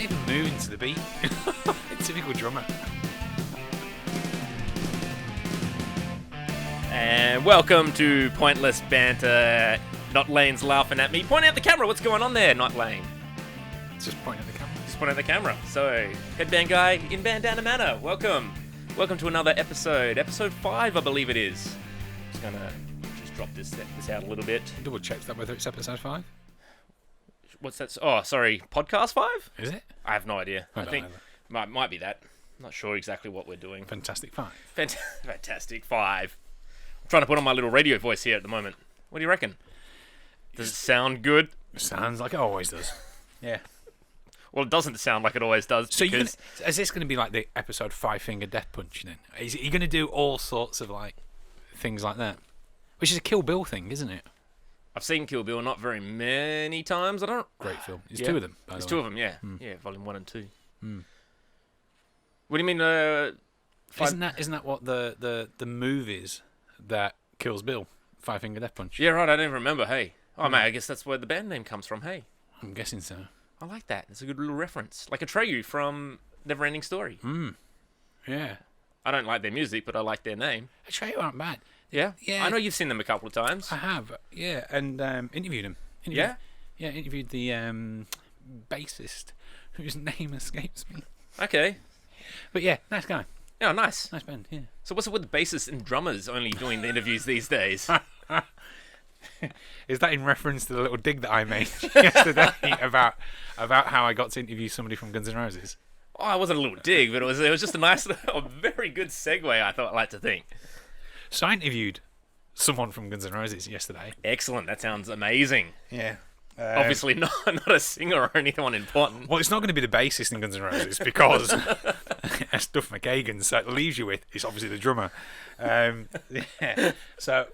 not even moving to the beat. Typical drummer. And welcome to Pointless Banter. Not Lane's laughing at me. Point out the camera. What's going on there, Not Lane? Just point at the camera. Just point at the camera. So, headband guy in Bandana Manor. Welcome. Welcome to another episode. Episode 5, I believe it is. Just gonna drop this out a little bit. Double check that whether it's episode 5. What's that? Oh, sorry. Podcast 5? Is it? I have no idea. I think might be that. I'm not sure exactly what we're doing. Fantastic 5. Fantastic 5. I'm trying to put on my little radio voice here at the moment. What do you reckon? Does it sound good? Sounds like it always does. Yeah. Well, it doesn't sound like it always does. So is this going to be like the episode 5-finger death punch then? Is he going to do all sorts of like things like that? Which is a Kill Bill thing, isn't it? I've seen Kill Bill not very many times. I don't. Great film. There's two of them. There's two of them. Yeah, yeah. Volume 1 and 2. Mm. What do you mean? Isn't that what the movies that kills Bill? 5-finger death punch. Yeah, right. I don't even remember. Hey. Oh, mate. I guess that's where the band name comes from. Hey. I'm guessing so. I like that. It's a good little reference, like Atreyu from Neverending Story. Yeah. I don't like their music, but I like their name. Atreyu aren't bad. Yeah? Yeah. I know you've seen them a couple of times. I have, yeah, and interviewed him. Yeah? Yeah, interviewed the bassist, whose name escapes me. Okay. But yeah, nice guy. Oh, nice. Nice band, yeah. So what's it with the bassists and drummers only doing the interviews these days? Is that in reference to the little dig that I made yesterday about how I got to interview somebody from Guns N' Roses? Oh, it wasn't a little dig, but it was just a nice, a very good segue, I thought I'd like to think. So I interviewed someone from Guns N' Roses yesterday. Excellent. That sounds amazing. Yeah. Obviously not a singer or anyone important. Well, it's not going to be the bassist in Guns N' Roses because that's Duff McKagan, so it leaves you with, it's obviously the drummer. Yeah. So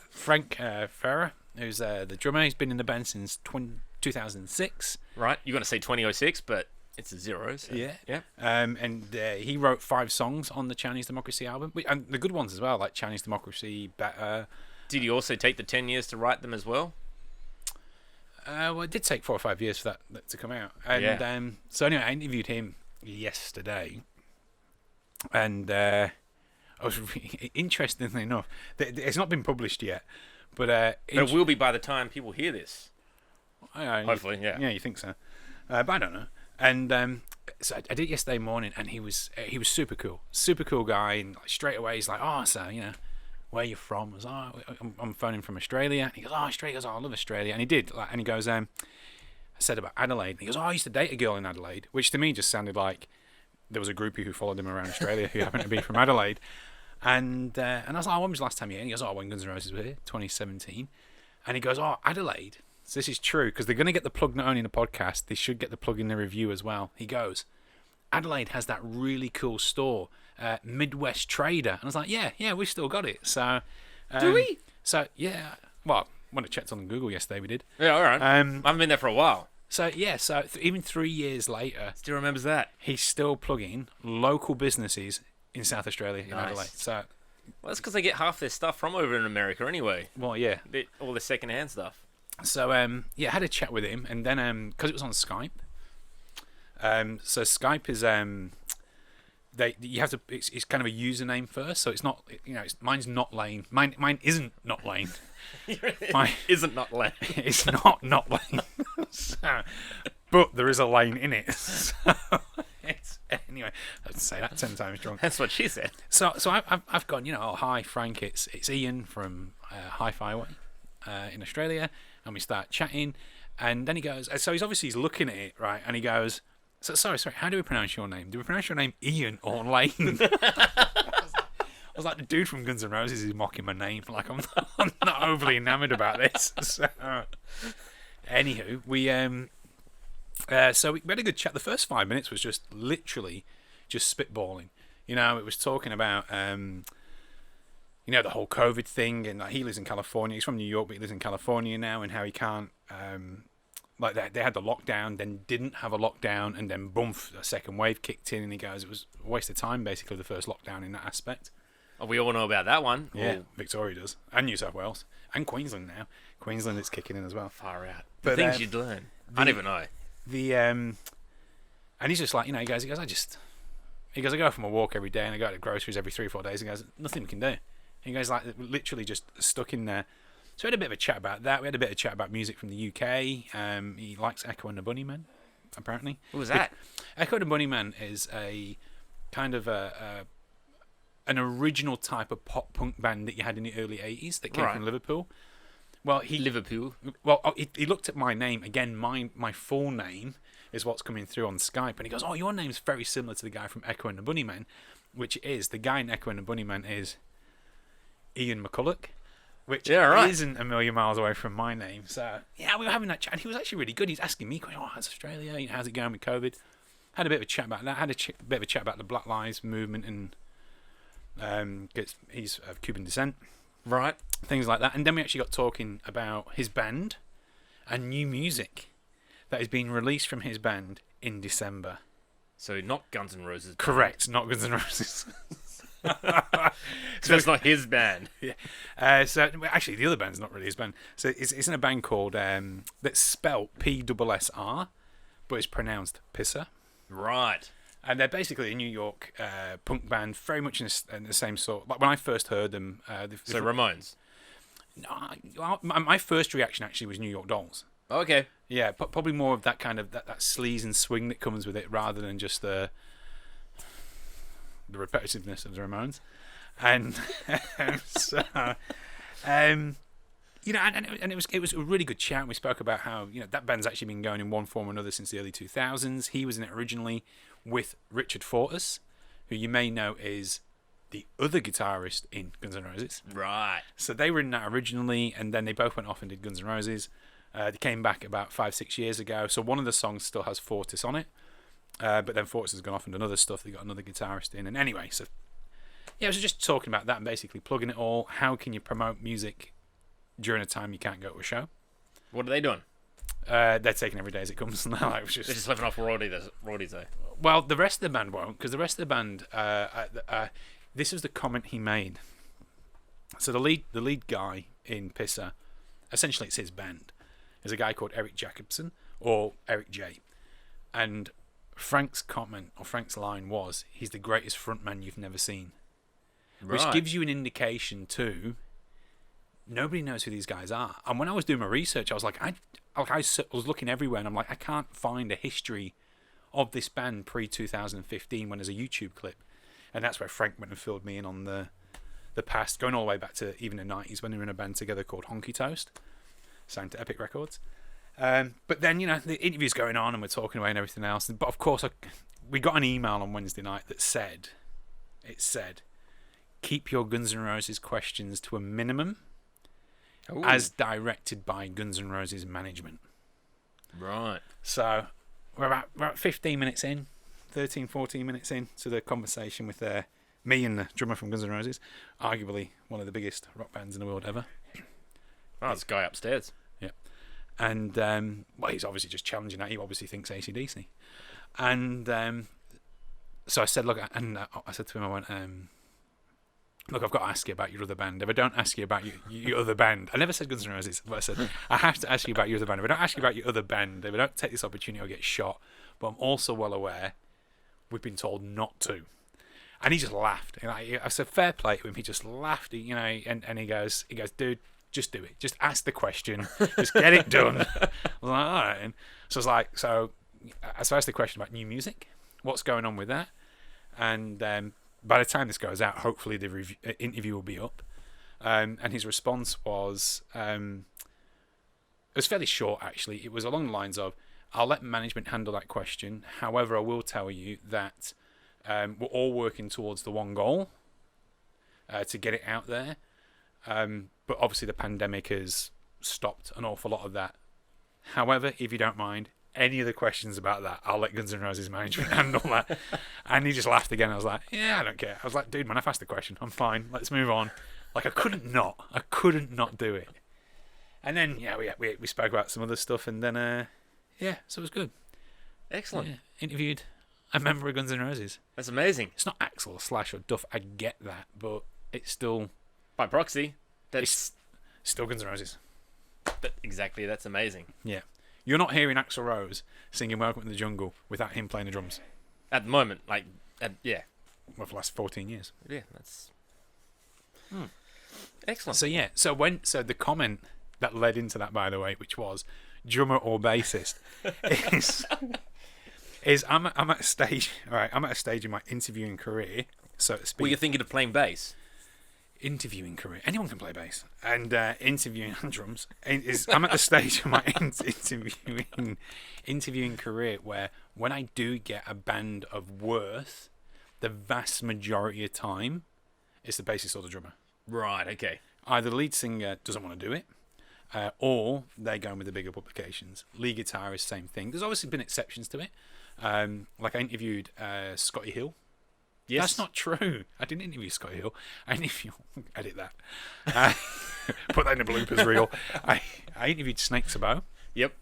Frank Ferrer, who's the drummer, he's been in the band since 2006. Right. You're going to say 2006, but it's a zero. So. Yeah. Yeah. And he wrote 5 songs on the Chinese Democracy album, and the good ones as well, like Chinese Democracy, Better. Did he also take the 10 years to write them as well? Well, it did take 4 or 5 years for that to come out. And so anyway, I interviewed him yesterday, and I was interestingly enough, it's not been published yet, but it will be by the time people hear this. Hopefully, yeah. Yeah, you think so? But I don't know. And so I did it yesterday morning, and he was super cool guy, and like, straight away he's like, oh, so where you from? I was I'm phoning from Australia. And he goes, oh, Australia. He goes, oh, I love Australia. And he did. And he goes, I said about Adelaide. And he goes, oh, I used to date a girl in Adelaide, which to me just sounded like there was a groupie who followed him around Australia who happened to be from Adelaide. And I was like, oh, when was the last time you here? And he goes, oh, when Guns N' Roses were here, 2017. And he goes, oh, Adelaide. So this is true, because they're going to get the plug not only in the podcast, they should get the plug in the review as well. He goes, Adelaide has that really cool store, Midwest Trader. And I was like, yeah, we've still got it. So, do we? So, yeah. Well, when I checked on Google yesterday, we did. Yeah, all right. I haven't been there for a while. So, yeah, even 3 years later... Still remembers that. He's still plugging local businesses in South Australia, in Adelaide. So, well, that's because they get half their stuff from over in America anyway. Well, yeah. All the second-hand stuff. So, I had a chat with him, and then, because it was on Skype, so Skype is, you have to, it's kind of a username first, so it's not, mine's not Lane. Mine isn't not Lane. Mine isn't not Lane. It's not Lane. So, but there is a Lane in it. So, anyway, I'd say that 10 times drunk. That's what she said. So I've gone, oh, hi Frank, it's Ian from Hi-Fi Way in Australia, and we start chatting, and then he goes, so he's looking at it, right, and he goes, so sorry, how do we pronounce your name? Do we pronounce your name Ian or Lane? I was like, the dude from Guns N' Roses is mocking my name. Like, I'm not overly enamoured about this. So, anywho, we had a good chat. The first 5 minutes was just literally just spitballing. It was talking about the whole COVID thing, and like, he lives in California. He's from New York, but he lives in California now, and how he can't like they had the lockdown, then didn't have a lockdown, and then boom, a second wave kicked in, and he goes, it was a waste of time basically, the first lockdown in that aspect. Oh, we all know about that one. Yeah, Victoria does, and New South Wales, and Queensland now. Queensland is kicking in as well. Far out. But things you'd learn. I don't even know. And he's just like, he goes, I go for my walk every day and I go to groceries every 3 or 4 days. He goes, nothing we can do. He goes, like, literally just stuck in there. So we had a bit of a chat about that. We had a bit of chat about music from the UK. He likes Echo and the Bunnymen, apparently. What was that? Echo and the Bunnymen is a kind of an original type of pop punk band that you had in the early 80s that came from Liverpool. Well, he looked at my name again. My full name is what's coming through on Skype, and he goes, "Oh, your name's very similar to the guy from Echo and the Bunnymen," which is the guy in Echo and the Bunnymen is Ian McCulloch, which isn't a million miles away from my name. So yeah, we were having that chat, and he was actually really good. He's asking me, "Oh, how's Australia? How's it going with COVID?" Had a bit of a chat about that. Had a bit of a chat about the Black Lives movement, and he's of Cuban descent. Right. Things like that. And then we actually got talking about his band and new music that is being released from his band in December. So not Guns N' Roses. Correct, not Guns N' Roses. So it's not his band. Yeah. So actually, the other band's not really his band. So it's in a band called that's spelled PSSR, but it's pronounced Pisser. Right. And they're basically a New York punk band, very much in the same sort. Like when I first heard them, So Ramones. No, my first reaction actually was New York Dolls. Okay. Yeah, probably more of that kind of that sleaze and swing that comes with it, rather than just the repetitiveness of the Ramones. And so, and it was a really good chat. We spoke about how that band's actually been going in one form or another since the early 2000s. He was in it originally with Richard Fortus, who you may know is the other guitarist in Guns N' Roses. Right. So they were in that originally, and then they both went off and did Guns N' Roses. They came back about 5-6 years ago. So one of the songs still has Fortus on it, but then Fortus has gone off and done other stuff. They got another guitarist in, and anyway, so yeah, I was just talking about that and basically plugging it all. How can you promote music during a time you can't go to a show? What are they doing? They're taking every day as it comes. They're just living off royalties, though. Well, the rest of the band won't, because the rest of the band. This was the comment he made. So the lead guy in Pisser, essentially it's his band, is a guy called Eric Jacobson or Eric J. And Frank's comment or Frank's line was, "He's the greatest frontman you've never seen," which gives you an indication too. Nobody knows who these guys are. And when I was doing my research, I was like, I was looking everywhere, and I'm like, I can't find a history of this band pre-2015 when there's a YouTube clip. And that's where Frank went and filled me in on the past, going all the way back to even the 90s when they were in a band together called Honky Toast, signed to Epic Records. But then, the interview's going on and we're talking away and everything else. But of course, we got an email on Wednesday night that said, keep your Guns N' Roses questions to a minimum. Ooh. As directed by Guns N' Roses management. Right. So we're about 15 minutes in, 13, 14 minutes in to the conversation with me and the drummer from Guns N' Roses, arguably one of the biggest rock bands in the world ever. Oh, this guy upstairs. Yeah. And, he's obviously just challenging that. He obviously thinks AC/DC. And so I said, look, and I said to him, I went, look, I've got to ask you about your other band. If I don't ask you about your other band, I never said Guns N' Roses, but I said, I have to ask you about your other band. If I don't ask you about your other band, if I don't take this opportunity, I'll get shot. But I'm also well aware we've been told not to. And he just laughed. I said, fair play to him. He just laughed, and he goes, dude, just do it. Just ask the question. Just get it done. I was like, all right. And so I was like, so I asked the question about new music. What's going on with that? And by the time this goes out, hopefully the interview will be up. And his response was, it was fairly short, actually. It was along the lines of, I'll let management handle that question. However, I will tell you that we're all working towards the one goal, to get it out there. But obviously the pandemic has stopped an awful lot of that. However, if you don't mind, any other questions about that, I'll let Guns N' Roses management handle that. And he just laughed again. I was like, yeah, I don't care. I was like, dude, man, I've asked the question. I'm fine. Let's move on. Like, I couldn't not do it. And then, yeah, we spoke about some other stuff, and then, so it was good. Excellent. Yeah, interviewed a member of Guns N' Roses. That's amazing. It's not Axl or Slash or Duff. I get that, but it's still... By proxy, it's still Guns N' Roses. Exactly, that's amazing. Yeah. You're not hearing Axl Rose singing "Welcome to the Jungle" without him playing the drums. At the moment, like, yeah. Well, for the last 14 years. Yeah, that's excellent. So yeah, so the comment that led into that, by the way, which was drummer or bassist, is I'm at a stage. All right, I'm at a stage in my interviewing career, so to speak. Were you thinking of playing bass? Interviewing career. Anyone can play bass, and interviewing and drums. I'm at the stage of my interviewing career where when I do get a band of worth, the vast majority of time, it's the bassist or the drummer. Right. Okay. Either the lead singer doesn't want to do it, or they're going with the bigger publications. Lead guitarist, same thing. There's obviously been exceptions to it. Like I interviewed Scotty Hill. Yes. That's not true. I didn't interview Scotty Hill. I interviewed... Edit that. Put that in the bloopers reel. I interviewed Snake Sabot. Yep.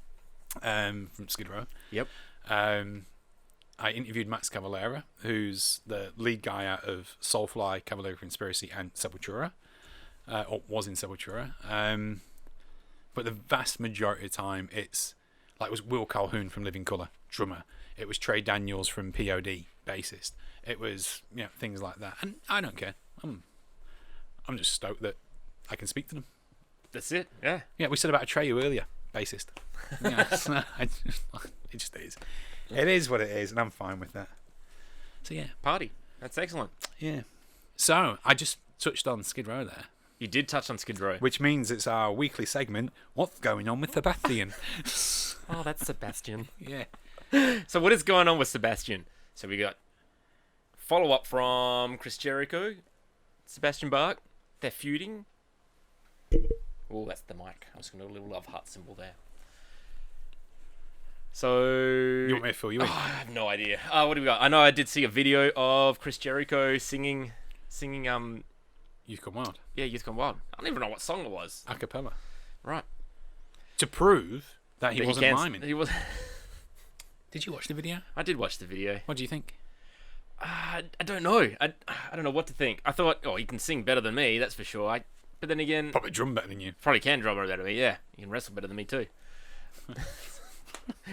From Skid Row. Yep. I interviewed Max Cavalera, who's the lead guy out of Soulfly, Cavalera Conspiracy, and Sepultura, or was in Sepultura. But the vast majority of the time, it's like it was Will Calhoun from Living Colour, drummer. It was Trey Daniels from POD, bassist. It was things like that, and I don't care. I'm just stoked that I can speak to them. That's it. Yeah. Yeah, we said about Atreyu earlier, bassist. It just is. It is what it is, and I'm fine with that. So yeah, Party. That's excellent. yeah. So I just touched on Skid Row there, You did touch on Skid Row. which means it's our weekly segment. What's going on with Sebastian? Oh, that's Sebastian. Yeah. So what is going on with Sebastian? So we got follow-up from Chris Jericho, Sebastian Bach. They're feuding. Oh, that's the mic. I was going to do a little love heart symbol there. So... You want me to fill you in? I have no idea. What do we got? I know I did see a video of Chris Jericho singing You've Gone Wild. yeah, Youth Gone Wild. I don't even know what song it was. A cappella. Right. To prove that he But wasn't can't- miming. He was... Did you watch the video? I did watch the video. What do you think? I don't know. I don't know what to think. I thought, he can sing better than me, that's for sure. But then again, Probably drum better than you. probably can drum better than me, yeah. He can wrestle better than me too.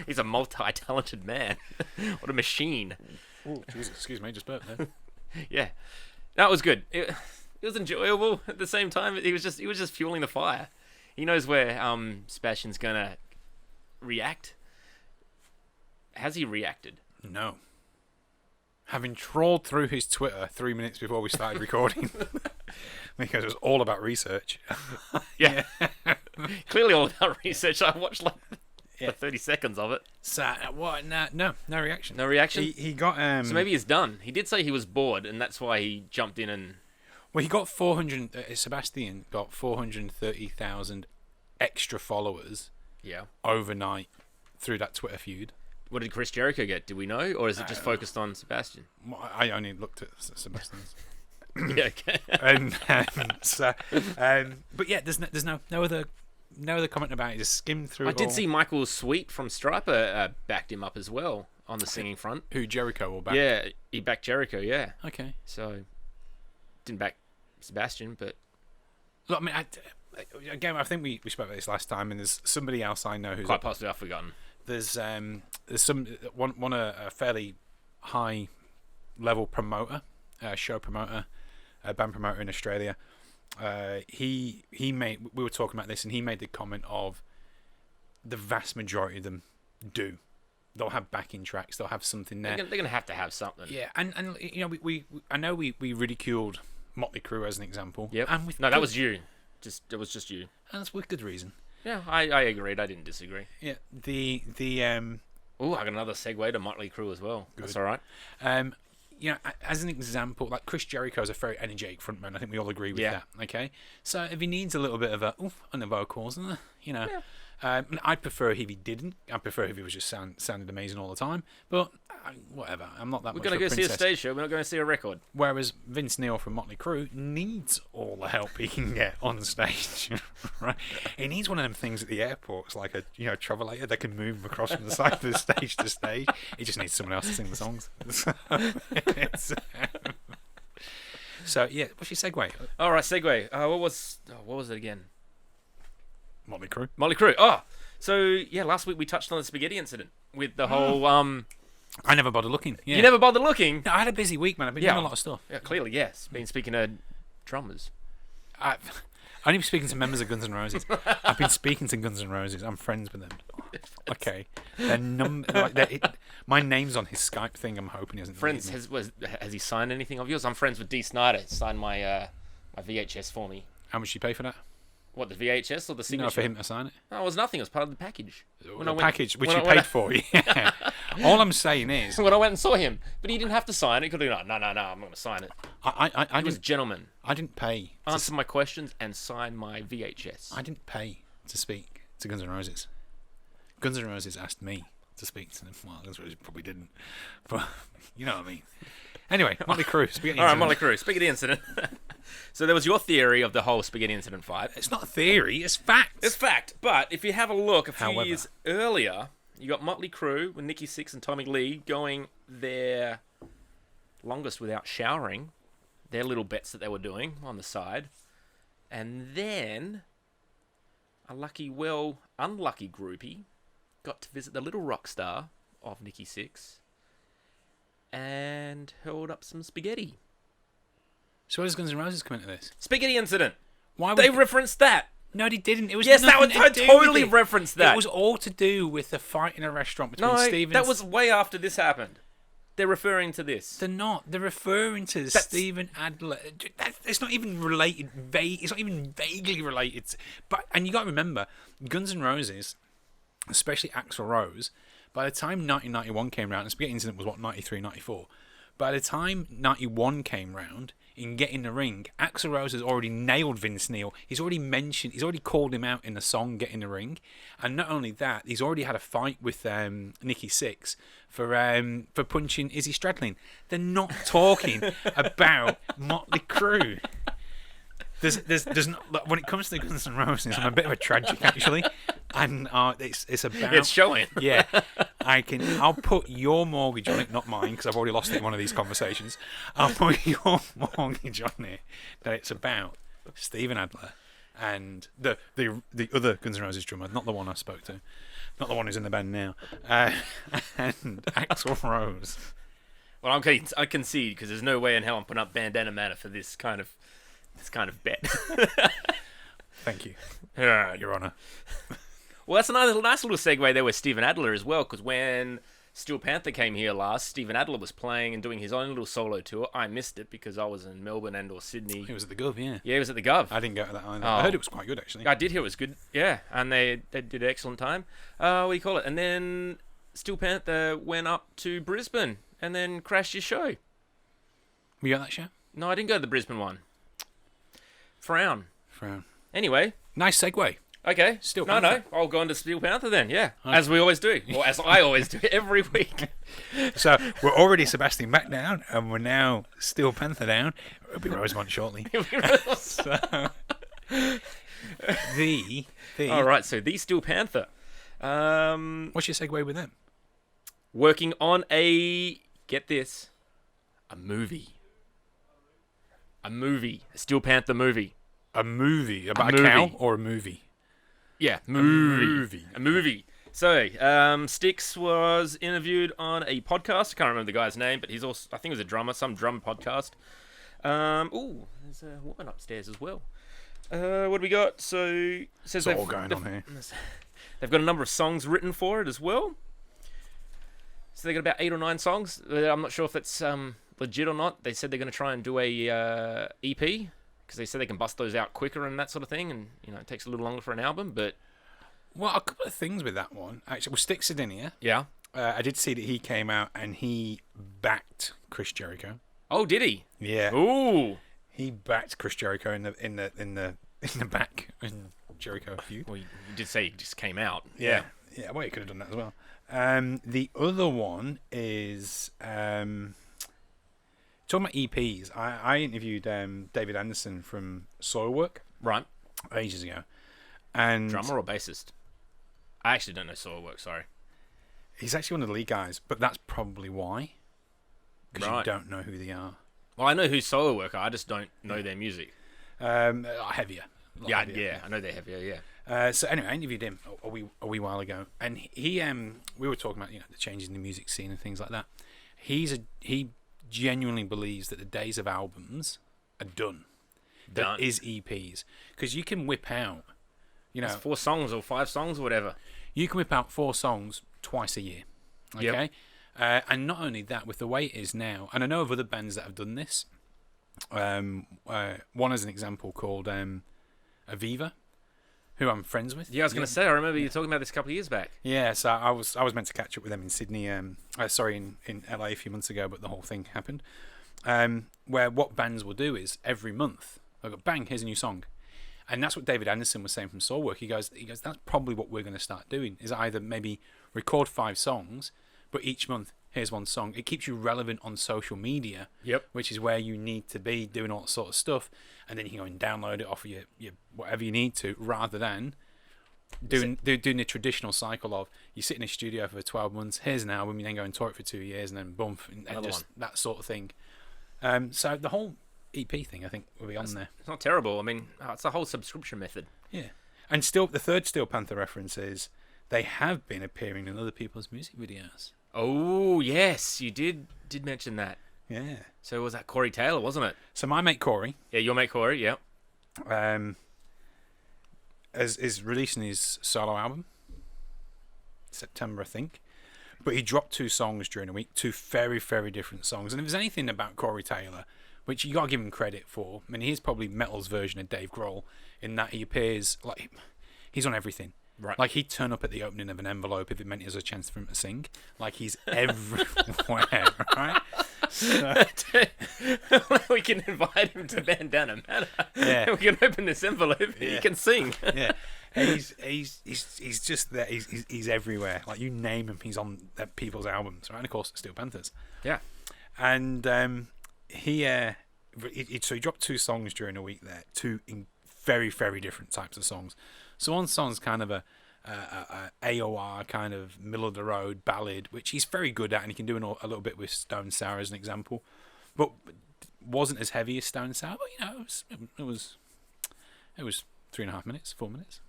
He's a multi-talented man. What a machine. Oh, Jesus, excuse me, just burped there. Yeah. That was good. It was enjoyable at the same time. He was just fueling the fire. He knows where Sebastian's gonna react. Has he reacted? No. Having trawled through his Twitter 3 minutes before we started recording, because it was all about research. Yeah. Clearly all about research. I watched for 30 seconds of it. So what? No reaction. No reaction? He got So maybe he's done. He did say he was bored, and that's why he jumped in and... Well, he got 400. Sebastian got 430,000 extra followers. Yeah. Overnight through that Twitter feud. What did Chris Jericho get? Do we know, or is it just focused on Sebastian? I only looked at Sebastian's. Yeah. Okay. But yeah, there's no other comment about it. Just skim through. I it did all. see Michael Sweet from Striper backed him up as well on the singing front. Who, Jericho or back? Yeah, he backed Jericho. Yeah. Okay. So didn't back Sebastian, but Look, I mean, again, I think we spoke about this last time, and there's somebody else I know who's quite possibly I've forgotten. There's a fairly high level promoter, show promoter, band promoter in Australia. We were talking about this, and he made the comment of the vast majority of them do. They'll have backing tracks. They'll have something there. They're gonna have to have something. Yeah, and I know we ridiculed Motley Crue as an example. Yep. And with No, that was you. It was just you. and that's with good reason. Yeah, I agreed. I didn't disagree. Yeah. The Oh, I got another segue to Motley Crue as well. That's all right. As an example, like Chris Jericho is a very energetic frontman. I think we all agree with that. Okay, so if he needs a little bit of a oof on the vocals, I'd prefer if he didn't. I'd prefer if he was just sounded amazing all the time. But whatever, I'm not that. We're much gonna of a go see a princess. stage show. We're not going to see a record. Whereas Vince Neil from Motley Crue needs all the help he can get on stage. Right? He needs one of them things at the airports, like a travelator that can move across from the side of the stage to stage. He just needs someone else to sing the songs. So yeah, what's your segue? All right, segue. What was it again? Motley Crue. Motley Crue. Oh, So yeah, last week we touched on the spaghetti incident with the whole. I never bothered looking. Yeah. You never bothered looking. No, I had a busy week, man. I've been doing a lot of stuff. Yeah, clearly yes. Been speaking to drummers. I've only been speaking to members of Guns N' Roses. I've been speaking to Guns N' Roses. I'm friends with them. Okay. My name's on his Skype thing. I'm hoping he hasn't. Friends, has he signed anything of yours? I'm friends with Dee Snider. He signed my my VHS for me. How much did you pay for that? What, the VHS or the signature? No, for him to sign it. No, it was nothing. It was part of the package. Package, which you paid for. Yeah. All I'm saying is, when I went and saw him, but he didn't have to sign it. He could have been like, no, I'm not going to sign it. I He was a gentleman. I didn't pay. Answer my questions and sign my VHS. I didn't pay to speak to Guns N' Roses. Guns N' Roses asked me to speak to them. Well, Guns N' Roses probably didn't, but you know what I mean. Anyway, Motley Crue. All right, Motley Crue. Spaghetti incident. So there was your theory of the whole spaghetti incident fight. It's not a theory. It's fact. It's fact. But if you have a look, a few years earlier, you got Motley Crue with Nikki Sixx and Tommy Lee going their longest without showering. Their little bets that they were doing on the side. And then a unlucky groupie got to visit the little rock star of Nikki Sixx and held up some spaghetti. So where does Guns N' Roses come into this? Spaghetti incident. Why they referenced that? No, they didn't. It was yes, that was I totally referenced that. It was all to do with the fight in a restaurant between Stephen. That was way after this happened. They're referring to this. They're not. They're referring to Stephen Adler. It's not even related. It's not even vaguely related. And you got to remember, Guns N' Roses, especially Axl Rose, by the time 1991 came round, and Spaghetti Incident was what, 93, 94. By the time 91 came round, in Get in the Ring, Axl Rose has already nailed Vince Neil. He's already called him out in the song Get in the Ring. And not only that, he's already had a fight with Nikki Sixx for punching Izzy Stradlin. They're not talking about Motley Crue. There's not, when it comes to Guns N' Roses, I'm a bit of a tragic actually, and it's about. It's showing. Yeah, I'll put your mortgage on it, not mine, because I've already lost it in one of these conversations. I'll put your mortgage on it that it's about Stephen Adler and the other Guns N' Roses drummer, not the one I spoke to, not the one who's in the band now, and Axl Rose. Well, I concede because there's no way in hell I'm putting up bandana matter for this kind of bet. Thank you, Yeah, Your Honour. Well, that's another nice little segue there with Stephen Adler as well, because when Steel Panther came here last, Stephen Adler was playing and doing his own little solo tour. I missed it because I was in Melbourne and or Sydney. He was at the Gov, yeah. Yeah, he was at the Gov. I didn't go to that either. I heard it was quite good, actually. I did hear it was good, yeah, and they did an excellent time. What do you call it? And then Steel Panther went up to Brisbane and then crashed his show. Were you at that show? No, I didn't go to the Brisbane one. Frown. Anyway. Nice segue. Okay. Steel Panther. No, I'll go into Steel Panther then, yeah. Okay. As we always do. Or as I always do every week. So, we're already Sebastian back down, and we're now Steel Panther down. It'll be Rosemont shortly. So, All right, so the Steel Panther. What's your segue with them? Working on get this, a movie. A Steel Panther movie. A movie? About a cow or a movie? Yeah, movie. A movie. So, Styx was interviewed on a podcast. I can't remember the guy's name, but he's also, I think he was a drummer, some drum podcast. There's a woman upstairs as well. What do we got? So, it says it's all going on here. They've got a number of songs written for it as well. So they got about 8 or 9 songs. I'm not sure if that's legit or not. They said they're going to try and do a EP because they said they can bust those out quicker and that sort of thing, and it takes a little longer for an album. But well, a couple of things with that one actually. Well, Styx is in here. Yeah, I did see that he came out and he backed Chris Jericho. Oh, did he? Yeah. Ooh. He backed Chris Jericho in the back in Jericho feud. Well, you did say he just came out. Yeah. Well, he could have done that as well. The other one is talking about EPs. I interviewed David Anderson from Soilwork right ages ago, and drummer or bassist. I actually don't know Soilwork. Sorry, he's actually one of the lead guys, but that's probably why, because you don't know who they are. Well, I know who Soilwork are. I just don't know their music. Heavier. Yeah, I know they're heavier. So anyway, I interviewed him a wee while ago, and we were talking about the changes in the music scene and things like that. He genuinely believes that the days of albums are done. That is EPs, because you can whip out, It's 4 songs or 5 songs or whatever. You can whip out 4 songs twice a year. Okay, Yep. And not only that, with the way it is now, and I know of other bands that have done this. One as an example called Aviva, who I'm friends with. Yeah, I was going to say, I remember you talking about this a couple of years back. Yeah, so I was meant to catch up with them in Sydney, in LA a few months ago, but the whole thing happened. Where what bands will do is every month, they'll go, bang, here's a new song. And that's what David Anderson was saying from Soulwork. He goes, that's probably what we're going to start doing, is either maybe record 5 songs, but each month, here's one song. It keeps you relevant on social media, Yep. which is where you need to be doing all that sort of stuff. And then you can go and download it off of your whatever you need to, rather than doing the traditional cycle of you sit in a studio for 12 months, here's an album, you then go and tour it for 2 years, and then boom, and just that sort of thing. So the whole EP thing, I think, will be on there. It's not terrible. I mean, it's a whole subscription method. Yeah. And still, the third Steel Panther reference is they have been appearing in other people's music videos. Oh, yes, you did mention that. Yeah. So was that Corey Taylor, wasn't it? So my mate Corey, Yeah, your mate Corey, yeah. is releasing his solo album September, I think. But he dropped 2 songs during a week, 2 very, very different songs. And if there's anything about Corey Taylor, which you got to give him credit for, I mean, he's probably metal's version of Dave Grohl in that he appears like he's on everything. Right. Like he'd turn up at the opening of an envelope if it meant it was a chance for him to sing. Like he's everywhere, right? So, We can invite him to Bandana Manor. Yeah. We can open this envelope and he can sing. yeah, and he's just there. He's everywhere. Like you name him, he's on people's albums, right? And of course, Steel Panthers. Yeah. And so he dropped 2 songs during a week there, 2 very, very different types of songs. So one song's kind of a AOR kind of middle of the road ballad, which he's very good at, and he can do a little bit with Stone Sour as an example, but wasn't as heavy as Stone Sour. But it was 3.5 minutes, 4 minutes.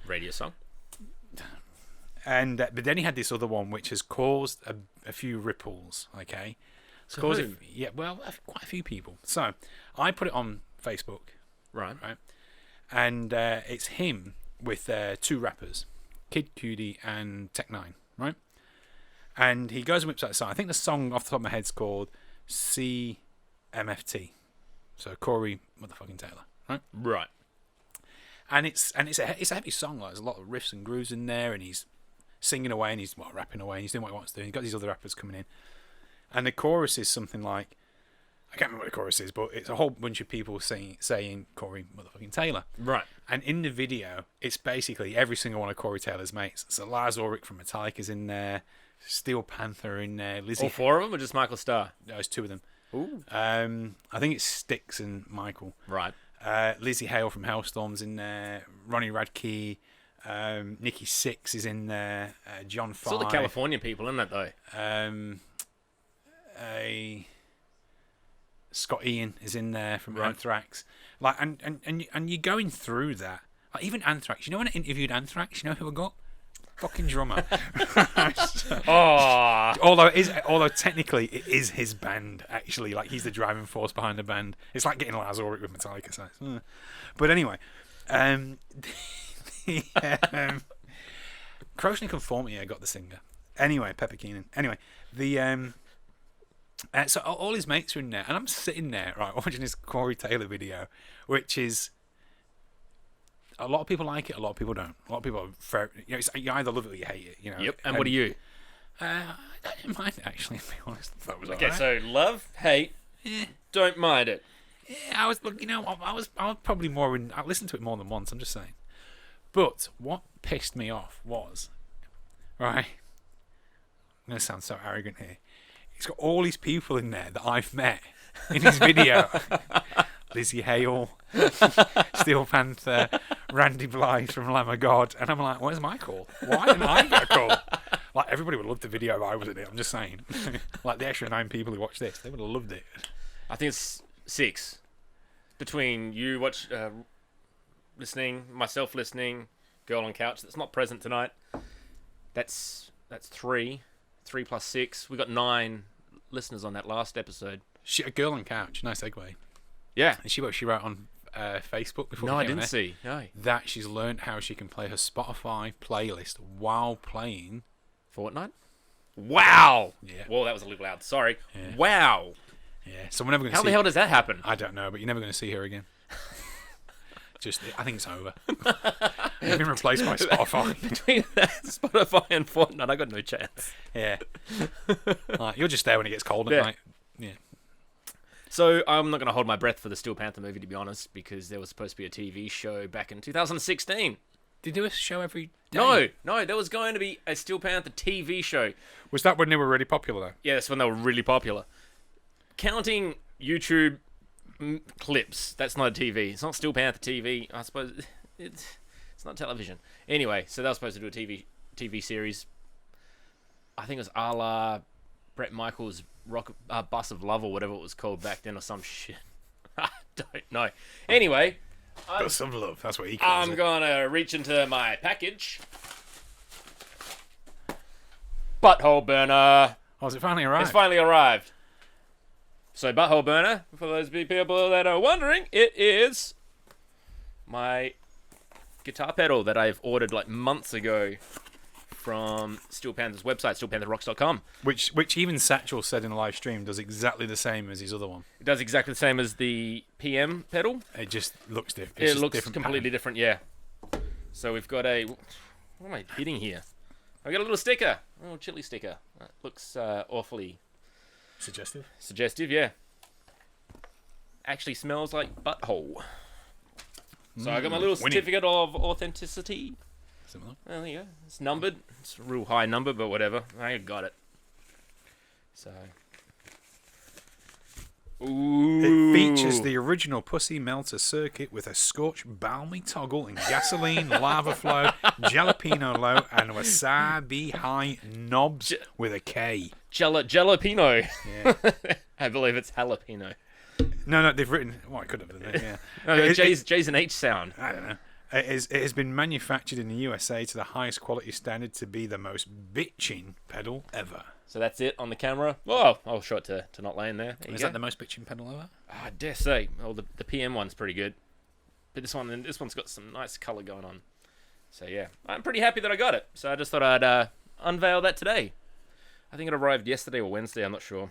Radio song. And but then he had this other one which has caused a few ripples. Okay, So quite a few people. So I put it on Facebook. Right. And it's him with 2 rappers, Kid Cudi and Tech9, right? And he goes and whips out a song. I think the song off the top of my head is called CMFT. So Corey motherfucking Taylor, right? Right. And it's a heavy song. Like, there's a lot of riffs and grooves in there, and he's singing away and he's rapping away and he's doing what he wants to do. And he's got these other rappers coming in, and the chorus is something like, I can't remember what the chorus is, but it's a whole bunch of people saying Corey motherfucking Taylor. Right. And in the video, it's basically every single one of Corey Taylor's mates. So Lars Ulrich from Metallica's in there, Steel Panther in there, Lizzie. All 4 of them, or just Michael Starr? There's 2 of them. Ooh. I think it's Styx and Michael. Right. Lizzie Hale from Hellstorm's in there. Ronnie Radke. Nikki Sixx is in there. John It's all the Five. California people, isn't it, though? Scott Ian is in there from Right. Anthrax. Like, and you're going through that. Like, even Anthrax. You know when I interviewed Anthrax, you know who I got? Fucking drummer. Oh. although technically it is his band, actually. Like, he's the driving force behind the band. It's like getting Lars Ulrich with Metallica. So but anyway, Corrosion of Conformity, I got the singer. Anyway, Pepper Keenan. Anyway, so all his mates are in there, and I'm sitting there, right, watching this Corey Taylor video, which is, a lot of people like it, a lot of people don't. A lot of people are you either love it or you hate it, Yep. And what are you? I didn't mind it, actually, to be honest. That was Okay, alright. so love, hate, don't mind it. Yeah, I was probably more in. I listened to it more than once. I'm just saying. But what pissed me off was, right. I'm gonna sound so arrogant here. He's got all these people in there that I've met in his video. Lizzie Hale, Steel Panther, Randy Blythe from Lamb of God, and I'm like, where's my call? Why didn't I get a call? Like, everybody would love the video if I was in it. I'm just saying. Like, the extra 9 people who watched this, they would have loved it. I think it's 6. Between you, listening, myself listening, girl on couch that's not present tonight. That's 3. 3 plus 6. We got 9 listeners on that last episode. A girl on couch. Nice segue. Yeah. And she wrote on Facebook before. No, we I came didn't on see. No. that she's learned how she can play her Spotify playlist while playing Fortnite? Wow. Yeah. Whoa, that was a little loud. Sorry. Yeah. Wow. Yeah. So we're never going to How see. the hell does that happen? I don't know, but you're never going to see her again. I think it's over. You've been replaced by Spotify. Between Spotify and Fortnite, I got no chance. Yeah. You're just there when it gets cold at Yeah. night. Yeah. So I'm not going to hold my breath for the Steel Panther movie, to be honest, because there was supposed to be a TV show back in 2016. Did they do a show every day? No, there was going to be a Steel Panther TV show. Was that when they were really popular, though? Yeah, that's when they were really popular. Counting YouTube clips, that's not a TV. It's not Steel Panther TV. I suppose it's not television. Anyway, so they were supposed to do a TV series. I think it was a la Bret Michaels' Bus of Love or whatever it was called back then or some shit. I don't know. Anyway, Bus of Love. That's what he calls I'm it. going to reach into my package. Butthole burner. Oh, has it finally arrived? It's finally arrived. So, butthole burner, for those people that are wondering, it is my guitar pedal that I've ordered like months ago from Steel Panther's website, steelpantherrocks.com. Which even Satchel said in the live stream does exactly the same as his other one. It does exactly the same as the PM pedal. It just looks different. It looks completely different, yeah. So we've got a... What am I hitting here? I've got a little sticker. A little chili sticker. That looks awfully... Suggestive, yeah. Actually smells like butthole. So I got my little certificate of authenticity. Similar. Well, there you go. It's numbered. It's a real high number, but whatever. I got it. So. Ooh. It features the original Pussy Melter circuit with a scorch balmy toggle and gasoline, lava flow, jalapeno low, and wasabi high knobs with a K. Jalapeno. Yeah. I believe it's jalapeno. No, they've written... Well, I could have done it, yeah. No, J's an H sound. I don't know. It has been manufactured in the USA to the highest quality standard to be the most bitchin' pedal ever. So that's it on the camera. Oh, I'll show it to not laying there. Is that the most bitchin' pedal ever? Oh, I dare say. Oh, the PM one's pretty good. But this one's got some nice colour going on. So yeah, I'm pretty happy that I got it. So I just thought I'd unveil that today. I think it arrived yesterday or Wednesday, I'm not sure.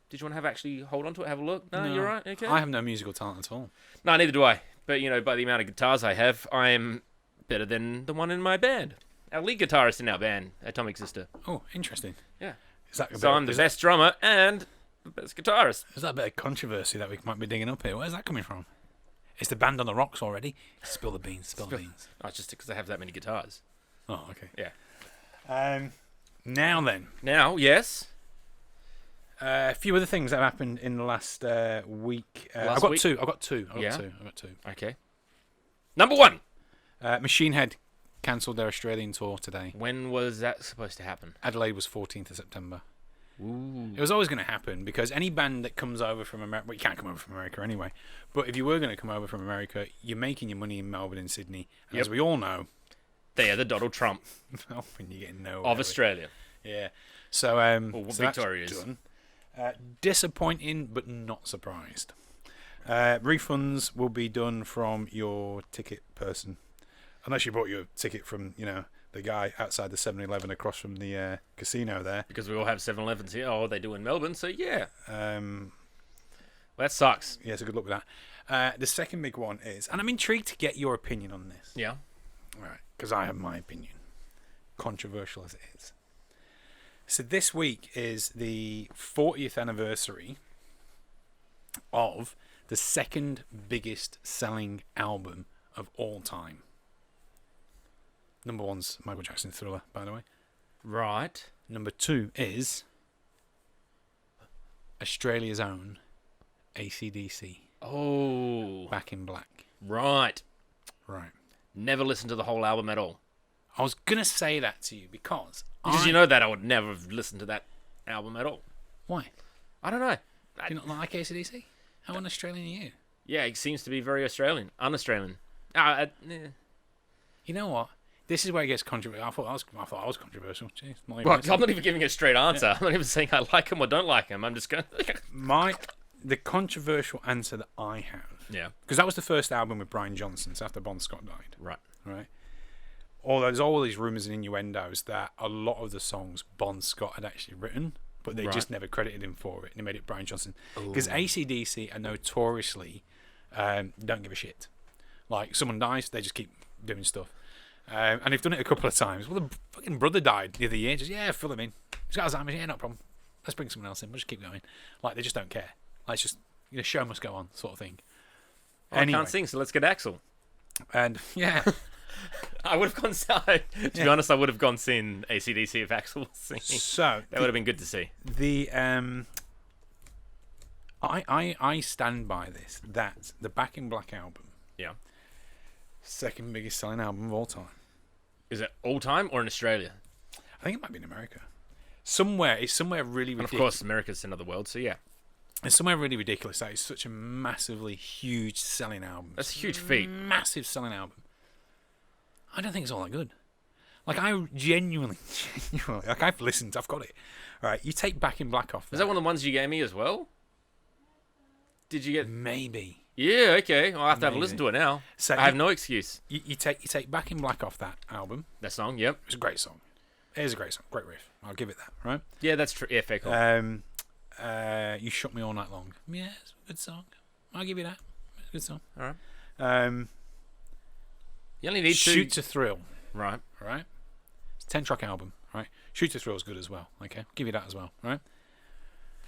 Did you want to actually hold on to it, have a look? No, you're right? Okay. I have no musical talent at all. No, neither do I. But, by the amount of guitars I have, I'm better than the one in my band. Our lead guitarist in our band, Atomic Sister. Oh, interesting. Yeah. Is that So I'm the best drummer and the best guitarist. Is that a bit of controversy that we might be digging up here? Where's that coming from? It's the band on the rocks already. Spill the beans, spill the beans. Oh, it's just because I have that many guitars. Oh, okay. Yeah. Now then. Now, yes. A few other things that have happened in the last week. Last I've got week? two. I've got two. Okay. Number 1. Machine Head cancelled their Australian tour today. When was that supposed to happen? Adelaide was 14th of September. Ooh. It was always going to happen because any band that comes over from America... Well, you can't come over from America anyway. But if you were going to come over from America, you're making your money in Melbourne and Sydney. And as we all know... They are the Donald Trump when you get no of Australia. Yeah. So, so Victoria that's is. done. Disappointing, but not surprised. Refunds will be done from your ticket person. Unless you bought your ticket from, the guy outside the 7-Eleven across from the casino there. Because we all have 7-Elevens here. Oh, they do in Melbourne, so yeah. Well, that sucks. Yeah, so good luck with that. The second big one is, and I'm intrigued to get your opinion on this. Yeah. Right, because I have my opinion. Controversial as it is. So this week is the 40th anniversary of the second biggest selling album of all time. Number 1's Michael Jackson's Thriller, by the way. Right. Number 2 is Australia's own AC/DC. Oh. Back in Black. Right. Right. Never listened to the whole album at all. I was going to say that to you because... you know that I would never have listened to that album at all. Why? I don't know. Do you not like AC/DC? How un-Australian are you? Yeah, it seems to be very Australian. Un-Australian. You know what? This is where it gets controversial. I thought I was controversial. Jeez, not even Well, listening. I'm not even giving a straight answer. I'm not even saying I like him or don't like him. I'm just going. The controversial answer that I have, Yeah. because that was the first album with Brian Johnson after Bon Scott died, Right. right? Although there's all these rumours and innuendos that a lot of the songs Bon Scott had actually written, but they just never credited him for it, and they made it Brian Johnson. Because AC/DC are notoriously don't give a shit. Like, someone dies, they just keep doing stuff. And they've done it a couple of times. Well, the fucking brother died the other year. Just, fill him in. He's got Alzheimer's. Yeah, no problem. Let's bring someone else in. We'll just keep going. Like, they just don't care. Like, it's just, show must go on, sort of thing. I can't sing, so let's get Axel. And, yeah. I would have gone. To be honest, I would have gone seen AC/DC if Axel was singing. So that would have been good to see. I stand by this, that the Back in Black album, Yeah. second biggest selling album of all time. Is it all time or in Australia? I think it might be in America. It's somewhere really ridiculous. And of course, America's another world, so yeah. It's somewhere really ridiculous that it's such a massively huge selling album. That's a huge feat. Massive selling album. I don't think it's all that good. Like, I genuinely, like, I've listened, I've got it. All right, you take Back in Black off. Is that one of the ones you gave me as well? Did you get? Maybe. Yeah, okay. I'll have to have a listen to it now. So I have no excuse. You take Back in Black off that album. That song, yep. It's a great song. It is a great song. Great riff. I'll give it that, right? Yeah, that's true. Yeah, fair call. You Shook Me All Night Long. Yeah, it's a good song. I'll give you that. It's a good song. All right. You only need Shoot to Thrill. Right. Right? It's a 10-track album, right? Shoot to Thrill is good as well, okay? I'll give you that as well, right?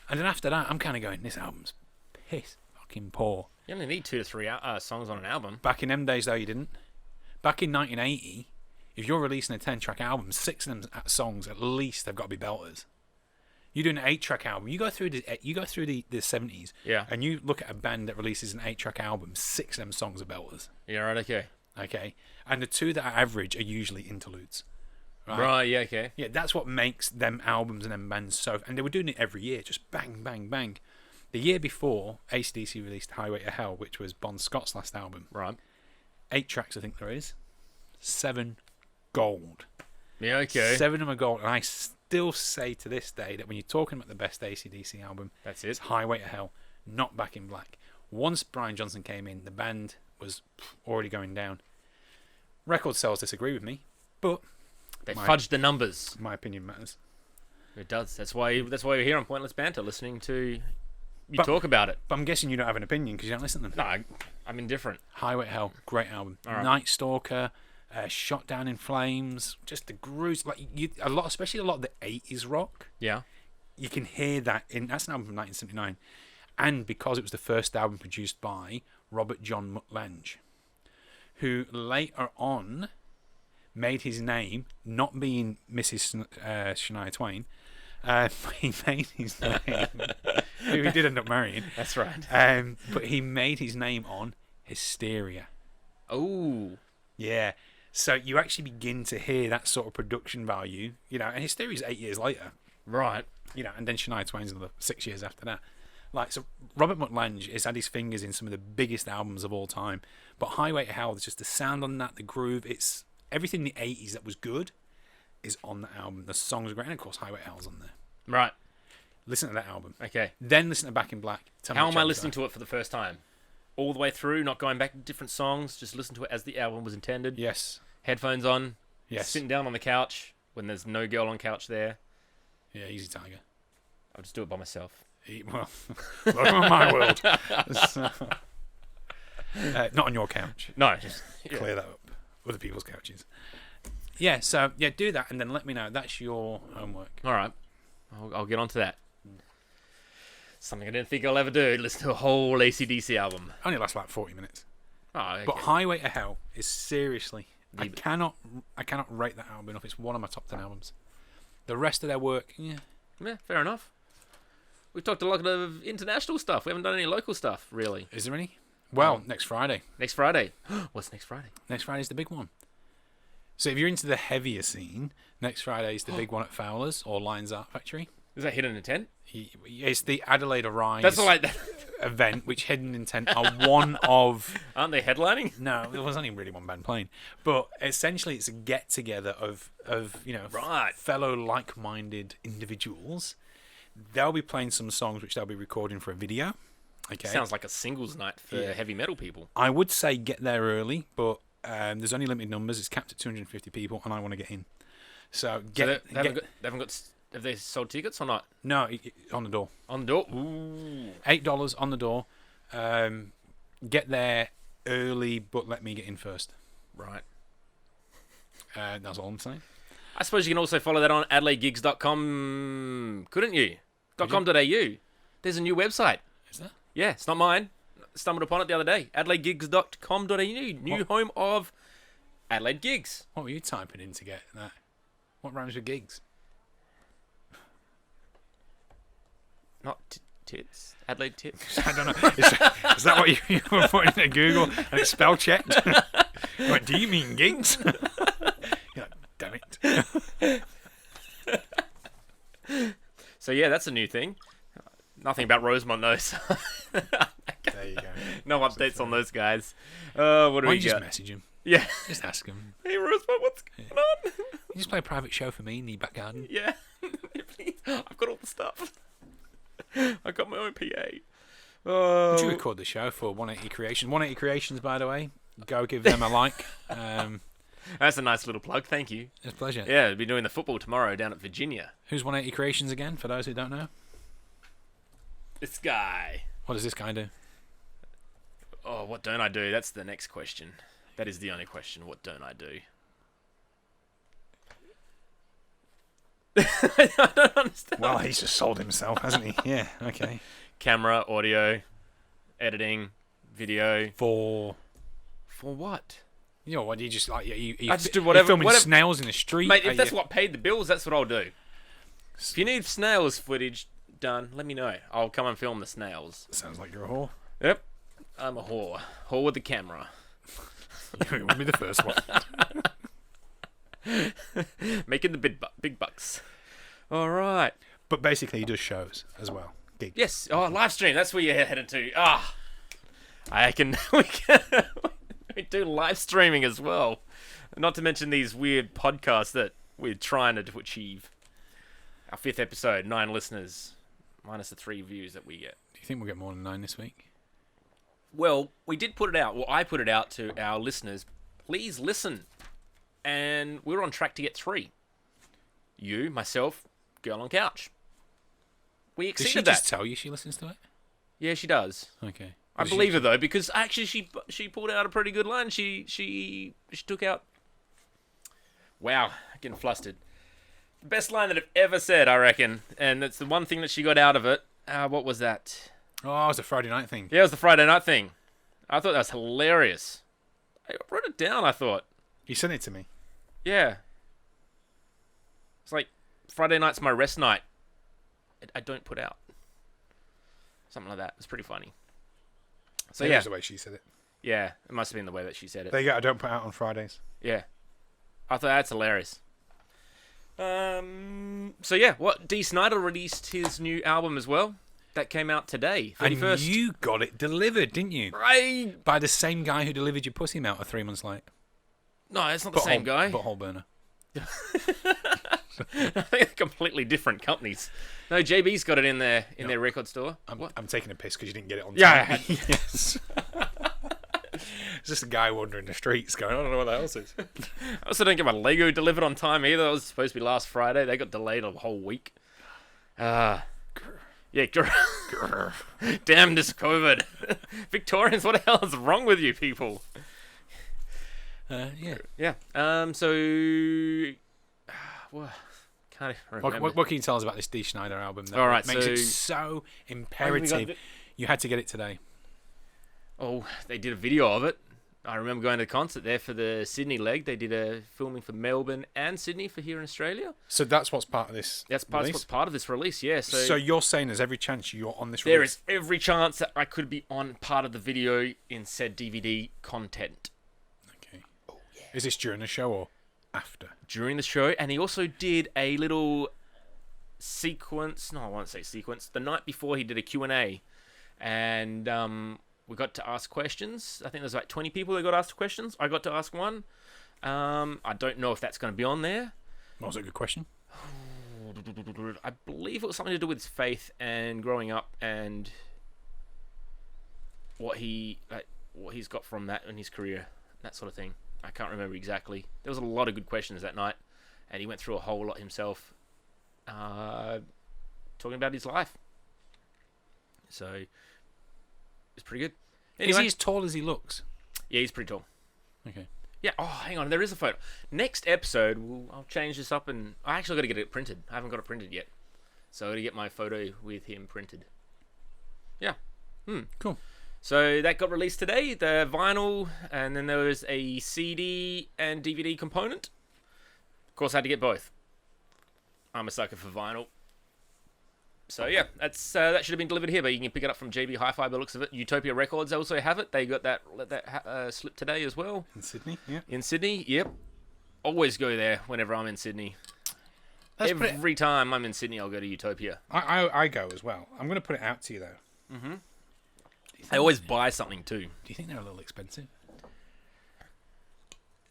And then after that, I'm kind of going, this album's piss fucking poor. You only need 2 to 3 songs on an album. Back in them days, though, you didn't. Back in 1980, if you're releasing a 10-track album, 6 of them songs at least have got to be belters. You're doing an 8-track album. You go through the 70s, Yeah. and you look at a band that releases an 8-track album. 6 of them songs are belters. Yeah, right. Okay. Okay, and the 2 that are average are usually interludes. Right. Yeah. Okay. Yeah, that's what makes them albums and them bands so. And they were doing it every year, just bang, bang, bang. The year before, AC/DC released Highway to Hell, which was Bon Scott's last album. Right. 8 tracks, I think there is. 7 gold. Yeah. Okay. 7 of them are gold, and I still say to this day that when you're talking about the best AC/DC album, That's it. it's Highway to Hell, not Back in Black. Once Brian Johnson came in, the band was already going down. Record sales disagree with me, but They fudged the numbers. my opinion matters. It does. That's why you're here on Pointless Banter, listening to you talk about it. But I'm guessing you don't have an opinion because you don't listen to them. No, I'm indifferent. Highway to Hell, great album. All right. Night Stalker, Shot Down in Flames, just the grooves. Like especially a lot of the 80s rock. Yeah. You can hear that that's an album from 1979, and because it was the first album produced by Robert John Mutlange, who later on made his name not being Mrs. Shania Twain. He made his name, who he did end up marrying. That's right. But he made his name on Hysteria. Oh. Yeah. So you actually begin to hear that sort of production value, and Hysteria's 8 years later. Right. And then Shania Twain's another 6 years after that. Like, so Robert Mutlange has had his fingers in some of the biggest albums of all time. But Highway to Hell, there's just the sound on that, the groove, it's everything in the 80s that was good is on that album. The songs are great, and of course Highway to Hell's on there. Right. Listen to that album. Okay. Then listen to Back in Black. How am I listening to it for the first time? All the way through, not going back to different songs, just listen to it as the album was intended. Yes. Headphones on. Yes. Sitting down on the couch when there's no girl on couch there. Yeah, easy tiger. I'll just do it by myself. Well, welcome to my world. So, not on your couch. No, just Clear that up. Other people's couches. Yeah, so, do that and then let me know. That's your homework. All right. I'll get onto that. Something I didn't think I'll ever do. Listen to a whole AC/DC album. Only lasts like 40 minutes. Oh, okay. But Highway to Hell is seriously... I cannot rate that album enough. It's one of my top 10 albums. The rest of their work, Yeah, fair enough. We've talked a lot of international stuff. We haven't done any local stuff, really. Is there any? Well, next Friday. Next Friday. What's next Friday? Next Friday's the big one. So if you're into the heavier scene, next Friday is the big one at Fowler's or Lions Art Factory. Is that Hidden Intent? It's the Adelaide Arise That's like event, which Hidden Intent are one of. Aren't they headlining? No, there was only really one band playing, but essentially it's a get together of Right. fellow like-minded individuals. They'll be playing some songs which they'll be recording for a video. Okay, Sounds like a singles night for heavy metal people. I would say get there early, but there's only limited numbers. It's capped at 250 people, and I want to get in. So They haven't got. Have they sold tickets or not? No, on the door. On the door. Ooh. $8 on the door. Get there early, but let me get in first. Right. That's all I'm saying. I suppose you can also follow that on adelaidegigs.com, couldn't you? .com.au. There's a new website. Is that? Yeah, it's not mine. Stumbled upon it the other day. adelaidegigs.com.au, new home of Adelaide Gigs. What were you typing in to get that? What rhymes with gigs? Not tits. Adelaide tits. I don't know. Is that what you were putting into Google and it's spell checked? What, do you mean gigs? You're like, damn it. So yeah, that's a new thing. Nothing about Rosemont though. So There you go. no updates on those guys. What do Why we don't you just got? message him? Yeah. Just ask him. Hey Rosemont, what's going on? You just play a private show for me in the back garden. Yeah. Please. I've got all the stuff. I got my own PA. Would you record the show for 180 Creations? 180 Creations, by the way. Go give them a like. That's a nice little plug. Thank you. It's a pleasure. Yeah, we'll be doing the football tomorrow down at Virginia. Who's 180 Creations again, for those who don't know? This guy. What does this guy do? Oh, what don't I do? That's the next question. That is the only question. What don't I do? I don't understand. Well, he's just sold himself, hasn't he? Yeah, okay. Camera, audio, editing, video. For what? you know what? You just like you I just do whatever. You're filming whatever. snails in the street, Mate, if that's what paid the bills, that's what I'll do. S- If you need snails footage done, let me know. I'll come and film the snails. Sounds like you're a whore. Yep. I'm a whore. Whore with the camera. You would be the first one. Making the big bucks. All right. But basically, he does shows as well. Gigs. Yes. Oh, live stream. That's where you're headed to. We can we do live streaming as well. Not to mention these weird podcasts that we're trying to achieve. Our 5th episode, 9 listeners, minus the 3 views that we get. Do you think we'll get more than 9 this week? Well, we did put it out. Well, I put it out to our listeners. Please listen. And we're on track to get 3. You, myself, girl on couch. We Did exceeded she that. just tell you she listens to it? Yeah, she does. Okay. I believe her though, because actually she pulled out a pretty good line. She took out. Wow, getting flustered. The best line that I've ever said, I reckon, and that's the one thing that she got out of it. What was that? Oh, it was a Friday night thing. Yeah, it was the Friday night thing. I thought that was hilarious. I wrote it down. I thought, You sent it to me. yeah. It's like Friday night's my rest night. I don't put out. Something like that. It's pretty funny. So Maybe yeah, it was the way she said it. yeah, it must have been the way that she said it. There you go. I don't put out on Fridays. Yeah. I thought that's hilarious. So yeah, Dee Snider released his new album as well. That came out today, 31st. And you got it delivered, didn't you? Right. By the same guy who delivered your pussy melt 3 months late. No, it's not the same guy. Butthole burner. I think they're completely different companies. No, JB's got it in their record store. I'm taking a piss because you didn't get it on Yeah, I time. had- Yes. It's just a guy wandering the streets going, I don't know what that else is. I also don't get my Lego delivered on time either. That was supposed to be last Friday. They got delayed a whole week. Yeah, damn this COVID. Victorians, what the hell is wrong with you people? Yeah. Yeah. So, well, can't even remember. What can you tell us about this Dee Snider album? That All right, makes so- it so imperative. You had to get it today. Oh, they did a video of it. I remember going to the concert there for the Sydney leg. They did a filming for Melbourne and Sydney for here in Australia. So that's what's part of this. That's release? what's part of this release, yeah. So you're saying there's every chance you're on this There release? is every chance that I could be on part of the video in said DVD content. Okay. Oh, yeah. Is this during the show or after? During the show, and he also did a little sequence. No, I won't say sequence. The night before, he did a Q&A, and we got to ask questions. I think there's like 20 people that got asked questions. I got to ask one. I don't know if that's going to be on there. That was a good question. I believe it was something to do with his faith and growing up and what he's got from that in his career, that sort of thing. I can't remember exactly. There was a lot of good questions that night, and he went through a whole lot himself, talking about his life. So it's pretty good. Anyway, Is he as tall as he looks? Yeah, he's pretty tall. Okay. Yeah. Oh, hang on. There is a photo. Next episode, I'll change this up, and I actually got to get it printed. I haven't got it printed yet, so I got to get my photo with him printed. Yeah. Cool. So that got released today, the vinyl, and then there was a CD and DVD component. Of course, I had to get both. I'm a sucker for vinyl. So yeah, that should have been delivered here, but you can pick it up from JB Hi-Fi by the looks of it. Utopia Records also have it. They got that slip today as well. In Sydney, yeah. In Sydney, yep. Always go there whenever I'm in Sydney. Every time I'm in Sydney, I'll go to Utopia. I go as well. I'm going to put it out to you, though. Mm-hmm. I always buy something, too. Do you think they're a little expensive?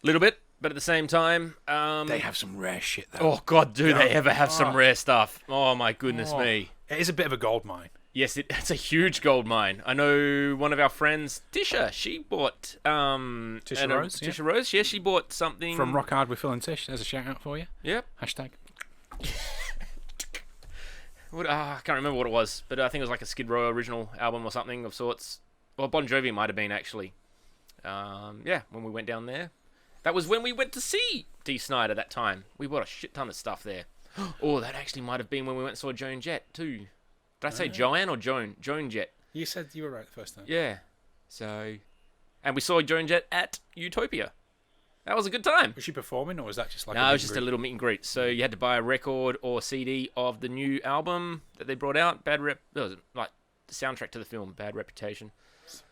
A little bit, but at the same time... they have some rare shit, though. Oh, God, do they ever have some rare stuff. Oh, my goodness me. It is a bit of a gold mine. Yes, it's a huge gold mine. I know one of our friends, Tisha, she bought... Tisha Rose? Tisha Rose, yeah, she bought something... From Rock Hard with Phil and Tish. There's a shout out for you. Yep. Hashtag. I can't remember what it was, but I think it was like a Skid Row original album or something of sorts. Well, Bon Jovi might have been, actually. Yeah, when we went down there. That was when we went to see Dee Snider that time. We bought a shit ton of stuff there. Oh, that actually might have been when we went and saw Joan Jett, too. Did I say Joanne or Joan? Joan Jett. You said you were right the first time. Yeah. So... And we saw Joan Jett at Utopia. That was a good time. Was she performing, or was that just like No, it was just a little meet and greet. So you had to buy a record or CD of the new album that they brought out. It was like the soundtrack to the film, Bad Reputation.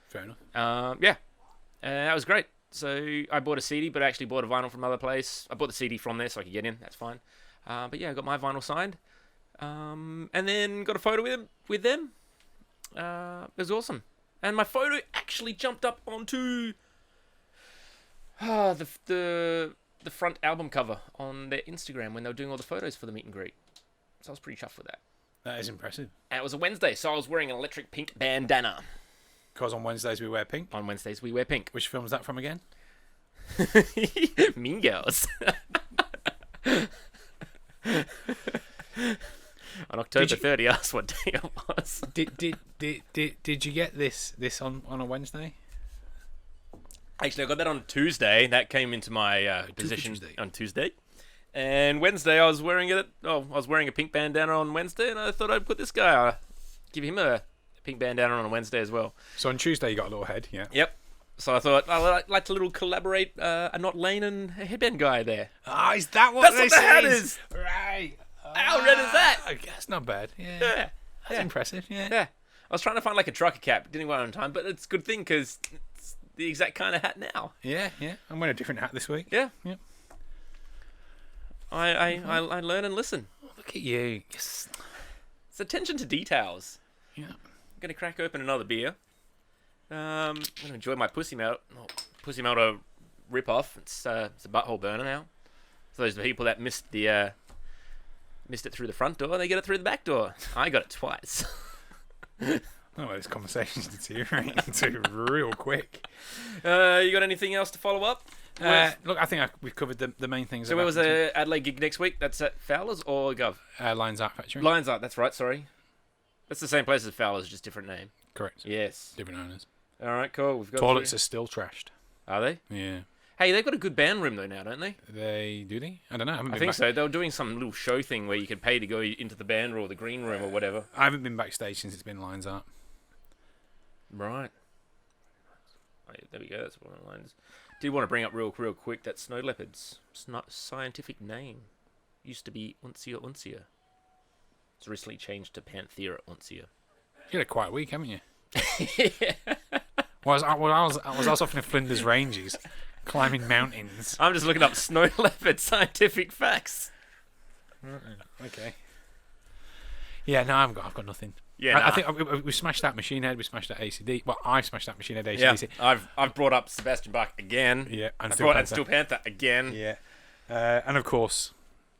Fair enough. Yeah. That was great. So I bought a CD, but I actually bought a vinyl from another place. I bought the CD from there so I could get in. That's fine. But yeah, I got my vinyl signed. And then got a photo with them. It was awesome. And my photo actually jumped up onto... the front album cover on their Instagram when they were doing all the photos for the meet and greet. So I was pretty chuffed with that. That is impressive. And it was a Wednesday, so I was wearing an electric pink bandana. Because on Wednesdays we wear pink. On Wednesdays we wear pink. Which film's that from again? Mean Girls. On October 30th, asked what day it was. Did you get this on a Wednesday? Actually, I got that on Tuesday. That came into my position on Tuesday. And Wednesday, I was wearing it. I was wearing a pink bandana on Wednesday, and I thought I'd put this guy, give him a pink bandana on a Wednesday as well. So on Tuesday, you got a little head, yeah. Yep. So I thought I'd like to little collaborate a Not Lane and a headband guy there. Ah, is that what That's what the hat is? Right. How red is that? That's not bad. Yeah. Yeah. That's impressive. Yeah. Yeah. I was trying to find like a trucker cap. Didn't go on time, but it's a good thing because it's the exact kind of hat now. Yeah. I'm wearing a different hat this week. Yeah. Yep. I learn and listen. Oh, look at you. Yes. It's attention to details. Yeah. I'm going to crack open another beer. I'm going to enjoy my Pussy Melter rip-off. It's a butthole burner now. For those people that missed it through the front door, they get it through the back door. I got it twice. Oh, this conversation's deteriorating into real quick. You got anything else to follow up? Look, I think we've covered the main things. So where was the Adelaide gig next week? That's at Fowler's or Gov? Lions Art Factory. Lions Art, that's right, sorry. That's the same place as Fowler's, just different name. Correct. Yes. Different owners. All right, cool. We've got Toilets are still trashed. Are they? Yeah. Hey, they've got a good band room though now, don't they? Do they? I don't know. I think so. They were doing some little show thing where you could pay to go into the band room or the green room or whatever. I haven't been backstage since it's been Lions Art. Right. There we go. That's one of the lines. Did want to bring up real quick that snow leopard's scientific name used to be Uncia uncia. It's recently changed to Panthera uncia. You had a quiet week, haven't you? Yeah. I was off in the Flinders Ranges, climbing mountains. I'm just looking up snow leopard scientific facts. Okay. Yeah, no, I've got nothing. Yeah, I think we smashed that Machine Head. We smashed that ACD. Well, I smashed that Machine Head ACDC. Yeah, I've brought up Sebastian Bach again. Yeah, and I Steel brought Panther. in Steel Panther again. Yeah, and of course,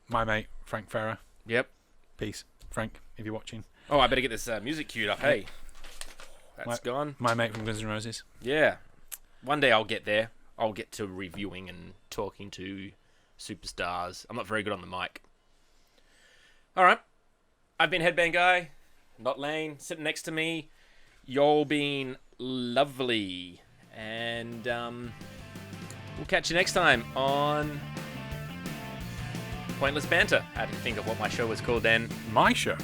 my mate Frank Ferrer. Yep. Peace, Frank, if you're watching. Oh, I better get this music queued up. Hey, that's gone. My mate from Guns N' Roses. Yeah. One day I'll get there. I'll get to reviewing and talking to superstars. I'm not very good on the mic. All right. I've been Headband Guy, not Lane, sitting next to me. Y'all been lovely. And we'll catch you next time on Pointless Banter. I had to think of what my show was called then. My show.